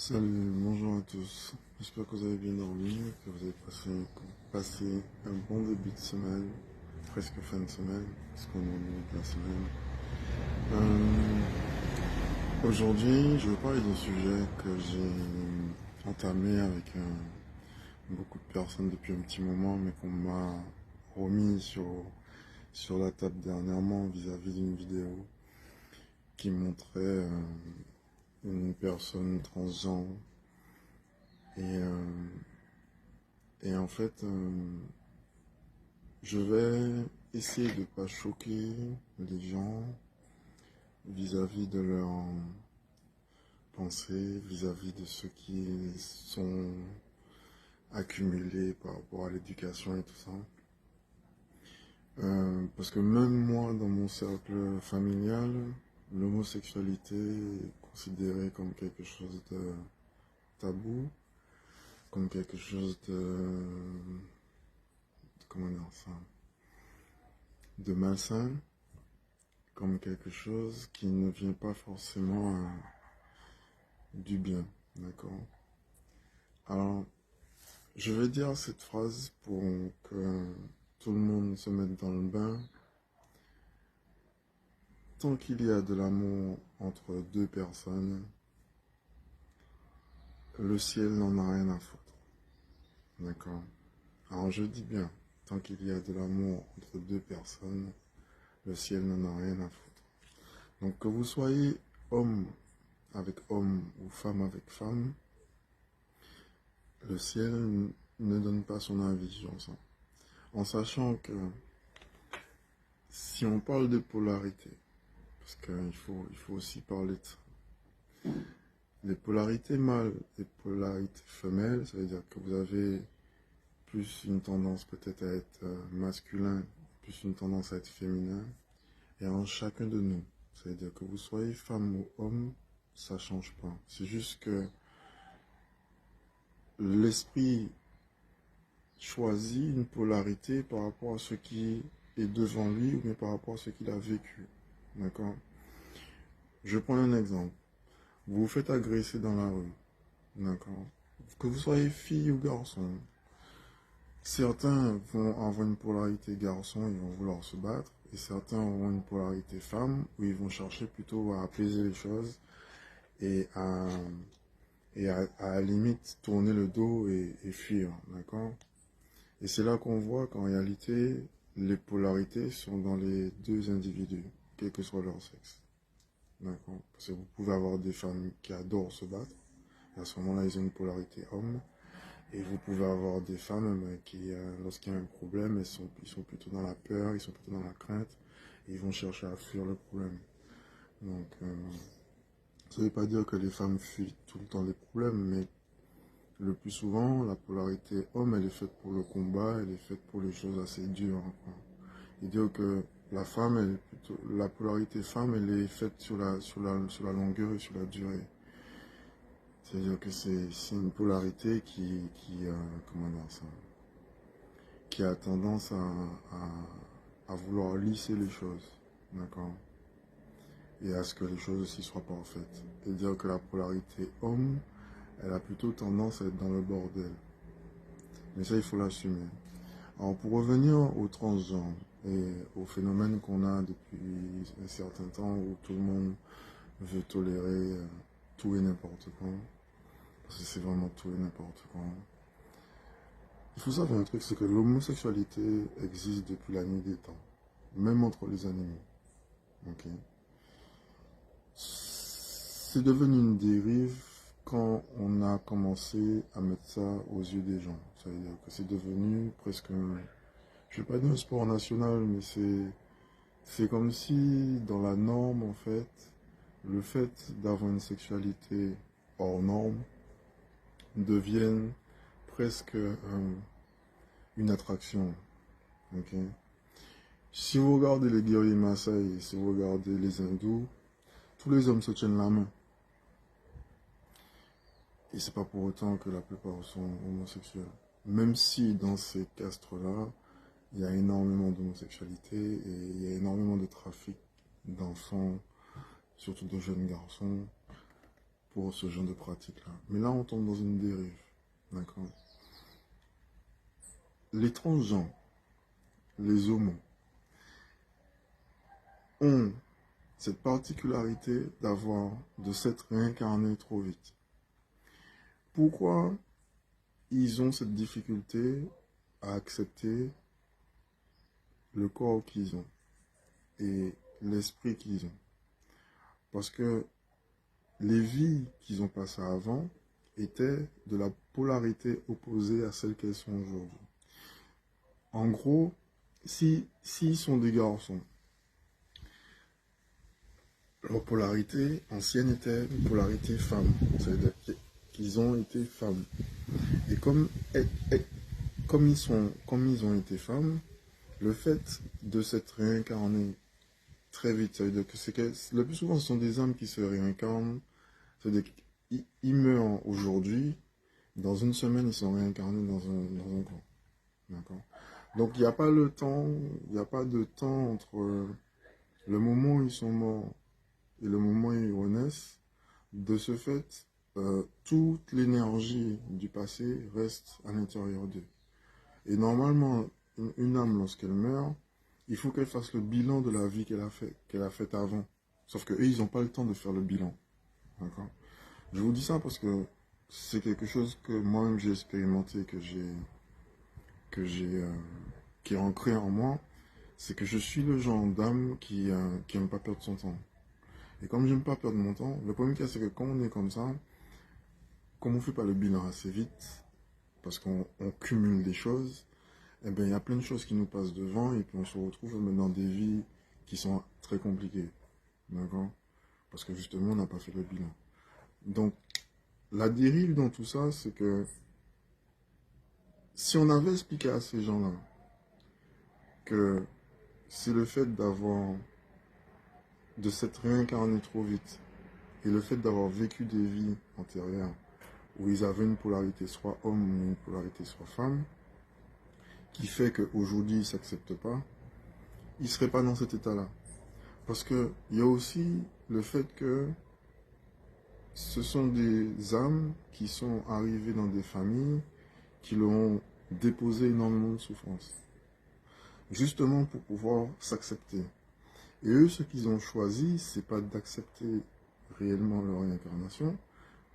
Salut, bonjour à tous. J'espère que vous avez bien dormi, que vous avez passé un bon début de semaine, presque fin de semaine, parce qu'on est au milieu de la semaine. Aujourd'hui, je vais parler d'un sujet que j'ai entamé avec beaucoup de personnes depuis un petit moment, mais qu'on m'a remis sur la table dernièrement vis-à-vis d'une vidéo qui montrait une personne transgenre et en fait, je vais essayer de ne pas choquer les gens vis-à-vis de leurs pensées, vis-à-vis de ce qui sont accumulés par rapport à l'éducation et tout ça. Parce que même moi, dans mon cercle familial, l'homosexualité est considérée comme quelque chose de tabou, comme quelque chose comment dire ça, de malsain, comme quelque chose qui ne vient pas forcément du bien, d'accord? Alors, je vais dire cette phrase pour que tout le monde se mette dans le bain. Tant qu'il y a de l'amour entre deux personnes, le ciel n'en a rien à foutre, d'accord? Alors, je dis bien, tant qu'il y a de l'amour entre deux personnes, le ciel n'en a rien à foutre. Donc, que vous soyez homme avec homme ou femme avec femme, le ciel ne donne pas son avis sur ça. En sachant que si on parle de polarité, parce qu'il faut aussi parler de ça, les polarités mâles et polarités femelles, ça veut dire que vous avez plus une tendance peut-être à être masculin, plus une tendance à être féminin, et en chacun de nous, ça veut dire que vous soyez femme ou homme, ça change pas. C'est juste que l'esprit choisit une polarité par rapport à ce qui est devant lui ou bien par rapport à ce qu'il a vécu. D'accord? Je prends un exemple. Vous vous faites agresser dans la rue. D'accord? Que vous soyez fille ou garçon. Certains vont avoir une polarité garçon, ils vont vouloir se battre. Et certains auront une polarité femme, où ils vont chercher plutôt à apaiser les choses et à la limite tourner le dos et fuir. D'accord? Et c'est là qu'on voit qu'en réalité, les polarités sont dans les deux individus, quel que soit leur sexe. D'accord? Parce que vous pouvez avoir des femmes qui adorent se battre, et à ce moment-là, ils ont une polarité homme. Et vous pouvez avoir des femmes qui, lorsqu'il y a un problème, ils sont plutôt dans la peur, ils sont plutôt dans la crainte, et ils vont chercher à fuir le problème. Donc, ça ne veut pas dire que les femmes fuient tout le temps les problèmes, mais le plus souvent, la polarité homme, elle est faite pour le combat, elle est faite pour les choses assez dures, quoi. Et dire que la femme, elle est plutôt, la polarité femme, elle est faite sur la longueur et sur la durée. C'est-à-dire que c'est une polarité comment dire ça, qui a tendance à vouloir lisser les choses, d'accord? Et à ce que les choses aussi soient parfaites. Et dire que la polarité homme, elle a plutôt tendance à être dans le bordel. Mais ça, il faut l'assumer. Alors, pour revenir au transgenre et au phénomène qu'on a depuis un certain temps où tout le monde veut tolérer tout et n'importe quoi, parce que c'est vraiment tout et n'importe quoi. Il faut savoir un truc, c'est que l'homosexualité existe depuis la nuit des temps, même entre les animaux. Ok. C'est devenu une dérive quand on a commencé à mettre ça aux yeux des gens. Ça veut dire que c'est devenu presque je ne vais pas dire un sport national, mais c'est comme si dans la norme, en fait, le fait d'avoir une sexualité hors norme devienne presque une attraction. Ok. Si vous regardez les guerriers Maasai, si vous regardez les hindous, tous les hommes se tiennent la main. Et c'est pas pour autant que la plupart sont homosexuels. Même si dans ces castres-là, il y a énormément d'homosexualité et il y a énormément de trafic d'enfants, surtout de jeunes garçons, pour ce genre de pratique-là. Mais là, on tombe dans une dérive. D'accord? Les transgenres, les homos, ont cette particularité de s'être réincarnés trop vite. Pourquoi ils ont cette difficulté à accepter le corps qu'ils ont et l'esprit qu'ils ont? Parce que les vies qu'ils ont passées avant étaient de la polarité opposée à celle qu'elles sont aujourd'hui. En gros, s'ils sont des garçons, leur polarité ancienne était une polarité femme. C'est-à-dire qu'ils ont été femmes. Et comme ils ont été femmes, le fait de s'être réincarné très vite, ça veut dire que le plus souvent ce sont des âmes qui se réincarnent. C'est-à-dire qu'ils meurent aujourd'hui, dans une semaine ils sont réincarnés dans un corps. D'accord? Donc il n'y a pas le temps, il n'y a pas de temps entre le moment où ils sont morts et le moment où ils renaissent. De ce fait, toute l'énergie du passé reste à l'intérieur d'eux. Et normalement, une âme, lorsqu'elle meurt, il faut qu'elle fasse le bilan de la vie qu'elle a faite avant. Sauf que eux, ils n'ont pas le temps de faire le bilan. D'accord? Je vous dis ça parce que c'est quelque chose que moi-même j'ai expérimenté, qui est ancré en moi. C'est que je suis le genre d'âme qui n'aime pas perdre son temps. Et comme j'aime pas perdre mon temps, le premier cas, c'est que quand on est comme ça, comme on ne fait pas le bilan assez vite, parce qu'on cumule des choses, eh bien, il y a plein de choses qui nous passent devant et puis on se retrouve dans des vies qui sont très compliquées. D'accord? Parce que justement, on n'a pas fait le bilan. Donc, la dérive dans tout ça, c'est que si on avait expliqué à ces gens-là que c'est le fait de s'être réincarné trop vite et le fait d'avoir vécu des vies antérieures où ils avaient une polarité soit homme ou une polarité soit femme, qui fait qu'aujourd'hui ils ne s'acceptent pas, ils ne seraient pas dans cet état-là. Parce qu'il y a aussi le fait que ce sont des âmes qui sont arrivées dans des familles qui leur ont déposé énormément de souffrance. Justement pour pouvoir s'accepter. Et eux, ce qu'ils ont choisi, c'est pas d'accepter réellement leur réincarnation,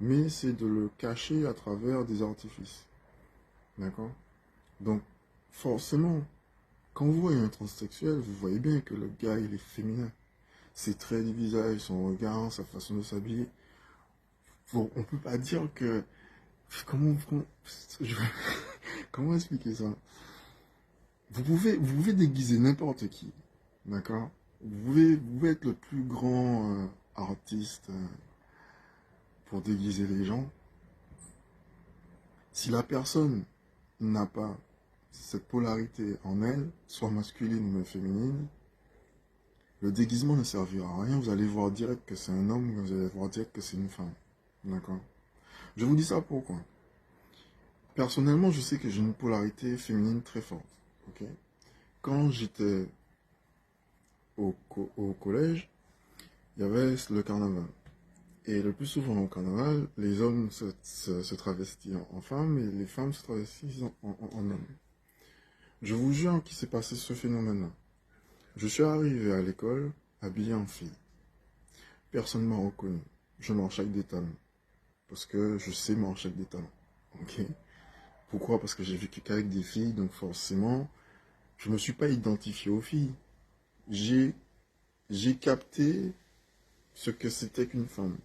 mais c'est de le cacher à travers des artifices. D'accord? Donc, forcément, quand vous voyez un transsexuel, vous voyez bien que le gars, il est féminin. Ses traits du visage, son regard, sa façon de s'habiller. On ne peut pas dire que... Comment expliquer ça? Vous pouvez déguiser n'importe qui. D'accord? Vous pouvez être le plus grand artiste pour déguiser les gens. Si la personne n'a pas cette polarité en elle, soit masculine ou féminine, le déguisement ne servira à rien. Vous allez voir direct que c'est un homme, vous allez voir direct que c'est une femme. D'accord? Je vous dis ça pourquoi? Personnellement, je sais que j'ai une polarité féminine très forte. Okay? Quand j'étais au collège, il y avait le carnaval. Et le plus souvent au carnaval, les hommes se travestissent en femmes et les femmes se travestissent en hommes. Je vous jure qu'il s'est passé ce phénomène-là. Je suis arrivé à l'école habillé en fille. Personne ne m'a reconnu. Je marche avec des talons. Parce que je sais marcher avec des talons. Ok? Pourquoi? Parce que j'ai vécu qu'avec des filles, donc forcément, je ne me suis pas identifié aux filles. J'ai capté ce que c'était qu'une femme.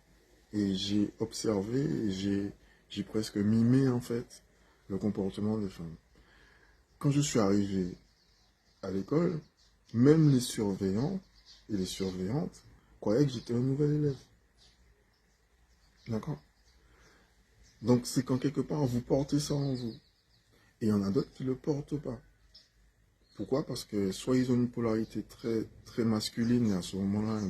Et j'ai observé et j'ai presque mimé en fait le comportement des femmes. Quand je suis arrivé à l'école, même les surveillants et les surveillantes croyaient que j'étais un nouvel élève. D'accord? Donc c'est quand quelque part vous portez ça en vous. Et il y en a d'autres qui ne le portent pas. Pourquoi? Parce que soit ils ont une polarité très, très masculine et à ce moment-là,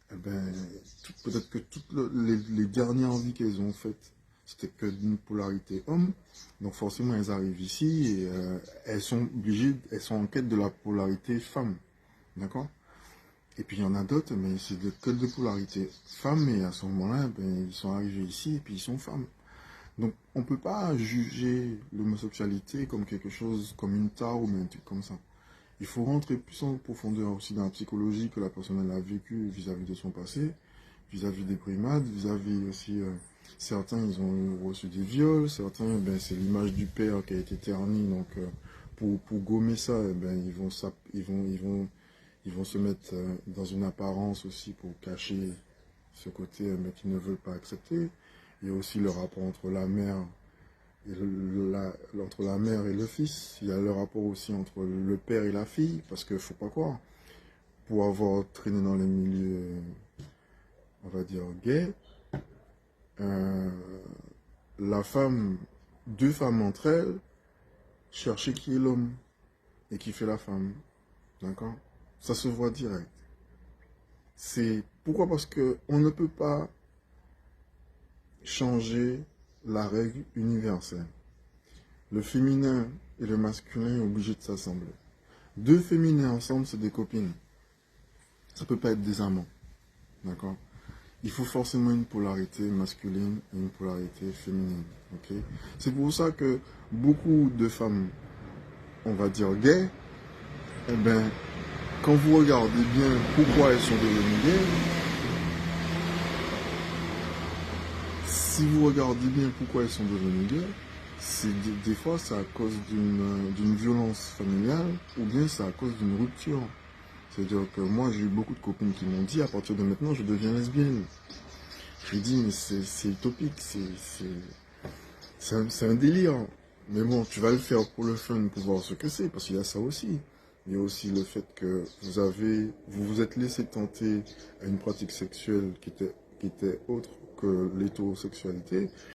peut-être que toutes les dernières vies qu'elles ont faites, c'était que d'une polarité homme. Donc forcément, elles arrivent ici et elles sont obligées, elles sont en quête de la polarité femme. D'accord? Et puis il y en a d'autres, mais c'est que de polarité femme, et à ce moment-là, ben, ils sont arrivés ici et puis ils sont femmes. Donc on ne peut pas juger l'homosexualité comme quelque chose, comme une tare ou un truc comme ça. Il faut rentrer plus en profondeur aussi dans la psychologie que la personne elle a vécu vis-à-vis de son passé, vis-à-vis des primades, vis-à-vis aussi, certains ils ont reçu des viols, certains ben, c'est l'image du père qui a été ternie, donc pour gommer ça, ben, ils vont se mettre dans une apparence aussi pour cacher ce côté mais qu'ils ne veulent pas accepter. Il y a aussi le rapport entre la mère et entre la mère et le fils. Il y a le rapport aussi entre le père et la fille, parce qu'il ne faut pas croire. Pour avoir traîné dans les milieux, on va dire, gays, euh, la femme, deux femmes entre elles, cherchaient qui est l'homme et qui fait la femme. D'accord? Ça se voit direct. C'est pourquoi? Parce que on ne peut pas changer la règle universelle. Le féminin et le masculin sont obligés de s'assembler. Deux féminins ensemble, c'est des copines. Ça peut pas être des amants. D'accord? Il faut forcément une polarité masculine et une polarité féminine. Ok? C'est pour ça que beaucoup de femmes, on va dire gays, eh ben, quand vous regardez bien pourquoi elles sont devenues gays, si vous regardez bien pourquoi elles sont devenues gays, c'est des fois c'est à cause d'une violence familiale ou bien c'est à cause d'une rupture. C'est-à-dire que moi j'ai eu beaucoup de copines qui m'ont dit à partir de maintenant je deviens lesbienne. J'ai dit mais c'est utopique, c'est un délire. Mais bon, tu vas le faire pour le fun, pour voir ce que c'est, parce qu'il y a ça aussi. Il y a aussi le fait que vous vous êtes laissé tenter à une pratique sexuelle qui était autre que l'hétérosexualité.